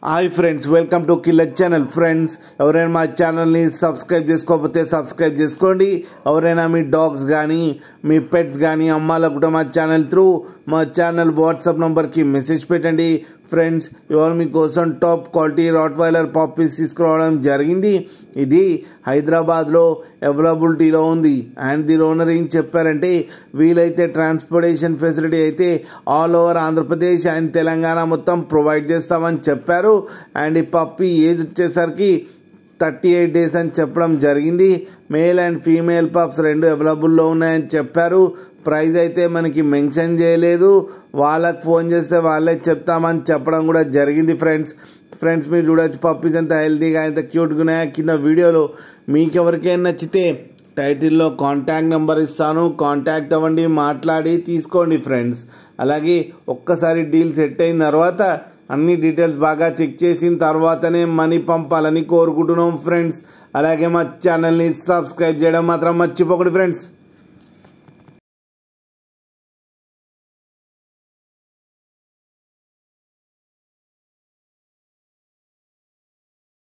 Hi friends, welcome to killer channel. Friends, ఎవరైనా మా ఛానల్ని సబ్స్క్రైబ్ చేసుకోకపోతే సబ్స్క్రైబ్ చేసుకోండి. ఎవరైనా మీ డాగ్స్ కానీ మీ పెట్స్ కానీ అమ్మాలనుకుంటే మా ఛానల్ త్రూ మా ఛానల్ వాట్సాప్ నెంబర్కి మెసేజ్ పెట్టండి. ఫ్రెండ్స్, ఇవాళ మీకోసం టాప్ క్వాలిటీ రాట్వైలర్ పప్పీస్ తీసుకురావడం జరిగింది. ఇది హైదరాబాద్లో అవైలబిలిటీలో ఉంది. అండ్ దీని ఓనర్ ఏం చెప్పారంటే, వీలైతే ట్రాన్స్పోర్టేషన్ ఫెసిలిటీ అయితే all over Andhra Pradesh and Telangana మొత్తం ప్రొవైడ్ చేస్తామని చెప్పారు. అండ్ ఈ పప్పీ ఏజ్ వచ్చేసరికి 38 days అని చెప్పడం జరిగింది. మేల్ అండ్ ఫీమేల్ పప్స్ రెండు అవైలబుల్లో ఉన్నాయని చెప్పారు. ప్రైస్ అయితే మనకి మెన్షన్ చేయలేదు. వాళ్ళకి ఫోన్ చేస్తే వాళ్ళే చెప్తామని చెప్పడం కూడా జరిగింది. ఫ్రెండ్స్ మీరు చూడొచ్చు పప్పీస్ ఎంత హెల్తీగా ఎంత క్యూట్గా ఉన్నాయో. కింద వీడియోలో మీకు ఎవరికైనా నచ్చితే టైటిల్లో కాంటాక్ట్ నెంబర్ ఇస్తాను, కాంటాక్ట్ అవ్వండి, మాట్లాడి తీసుకోండి ఫ్రెండ్స్. అలాగే ఒక్కసారి డీల్ సెట్ అయిన తర్వాత అన్ని డీటెయిల్స్ బాగా చెక్ చేసిన తర్వాతనే మనీ పంపాలని కోరుకుంటున్నాం ఫ్రెండ్స్. అలాగే మా ఛానల్ని సబ్స్క్రైబ్ చేయడం మాత్రం మర్చిపోకండి ఫ్రెండ్స్.